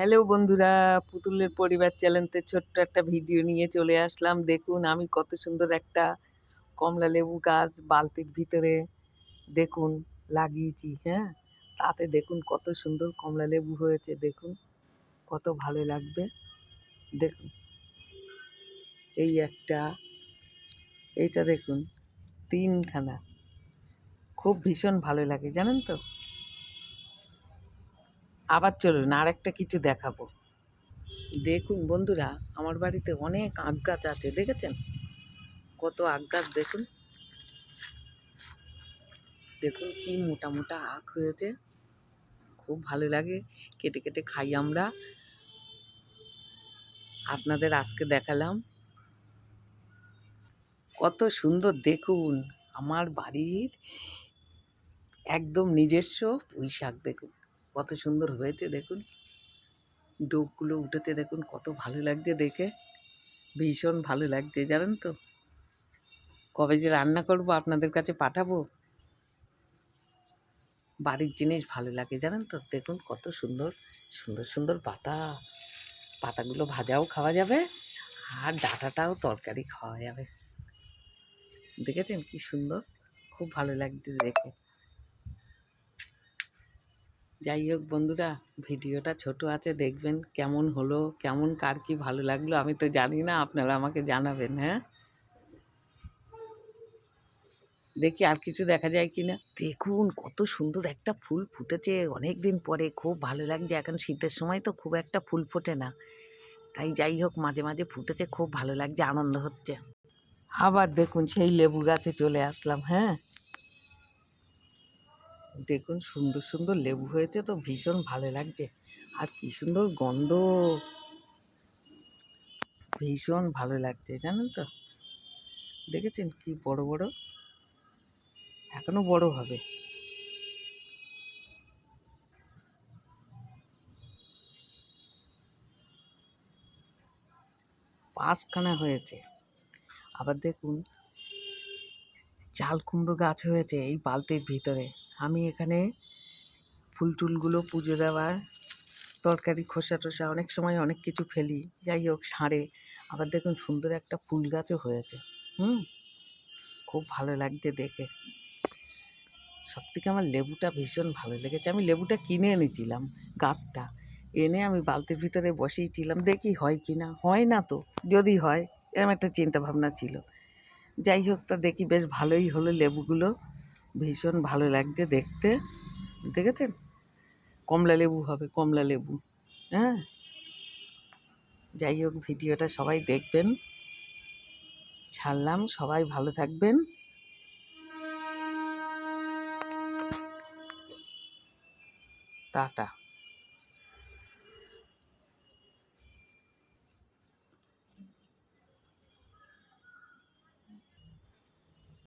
Hello বন্ধুরা, পুতুলের পরিবার চ্যানেলতে ছোট্ট একটা ভিডিও নিয়ে চলে আসলাম। দেখুন আমি কত সুন্দর একটা কমলা লেবু গাছ বালতির ভিতরে দেখুন লাগিয়েছি। হ্যাঁ, তাতে দেখুন কত সুন্দর কমলা লেবু হয়েছে। দেখুন কত ভালো লাগবে। দেখুন এই একটা, এইটা দেখুন তিনখানা, খুব ভীষণ ভালো লাগে জানেন তো। আবার চলুন আর একটা কিছু দেখাবো। দেখুন বন্ধুরা, আমার বাড়িতে অনেক আখ গাছ আছে, দেখেছেন কত আখ গাছ। দেখুন দেখুন কি মোটা মোটা আখ হয়েছে, খুব ভালো লাগে, কেটে কেটে খাই আমরা। আপনাদের আজকে দেখালাম কত সুন্দর। দেখুন আমার বাড়ির একদম নিজস্ব পুঁই শাক, দেখুন কত সুন্দর হয়েছে। দেখুন ডোকগুলো উঠেতে দেখুন কত ভালো লাগছে দেখে, ভীষণ ভালো লাগছে জানেন তো। কবে যে রান্না করব আপনাদের কাছে পাঠাবো। বাড়ির জিনিস ভালো লাগে জানেন তো। দেখুন কত সুন্দর সুন্দর সুন্দর পাতা, পাতাগুলো ভাজাও খাওয়া যাবে আর ডাঁটাটাও তরকারি খাওয়া যাবে। দেখেছেন কি সুন্দর, খুব ভালো লাগছে দেখে। যাই হোক বন্ধুরা, ভিডিওটা ছোট আছে, দেখবেন কেমন হলো, কেমন কার কি ভালো লাগলো আমি তো জানি না, আপনারা আমাকে জানাবেন। হ্যাঁ, দেখি আর কিছু দেখা যায় কি না। দেখুন কত সুন্দর একটা ফুল ফুটেছে অনেক দিন পরে, খুব ভালো লাগছে। এখন শীতের সময় তো খুব একটা ফুল ফোটে না, তাই যাই হোক মাঝে মাঝে ফুটেছে, খুব ভালো লাগছে, আনন্দ হচ্ছে। আবার দেখুন সেই লেবু গাছে চলে আসলাম। হ্যাঁ, দেখুন সুন্দর সুন্দর লেবু হয়েছে তো, ভীষণ ভালো লাগছে। আর কি সুন্দর গন্ধ, ভীষণ ভালো লাগছে জানেন তো। দেখেছেন কি বড় বড়, এখনো বড় হবে। পাঁচখানা হয়েছে। আবার দেখুন চাল কুমড়ো গাছ হয়েছে এই বালতির ভিতরে। আমি এখানে ফুল টুলগুলো পুজো দেওয়ার, তরকারি খোসা টোসা অনেক সময় অনেক কিছু ফেলি, যাই হোক সারে। আবার দেখুন সুন্দর একটা ফুল গাছও হয়েছে। খুব ভালো লাগছে দেখে। সবথেকে আমার লেবুটা ভীষণ ভালো লেগেছে। আমি লেবুটা কিনে এনেছিলাম, গাছটা এনে আমি বালতির ভিতরে বসিয়েছিলাম, দেখি হয় কি না। হয় না তো, যদি হয় এরকম একটা চিন্তা ভাবনা ছিল। যাই হোক, তা দেখি বেশ ভালোই হলো লেবুগুলো, ভীষণ ভালো লাগছে দেখতে। দেখেছেন কমলা লেবু হবে, কমলা লেবু। হ্যাঁ, যাই হোক ভিডিওটা সবাই দেখবেন, ছাড়লাম, সবাই ভালো থাকবেন। টাটা।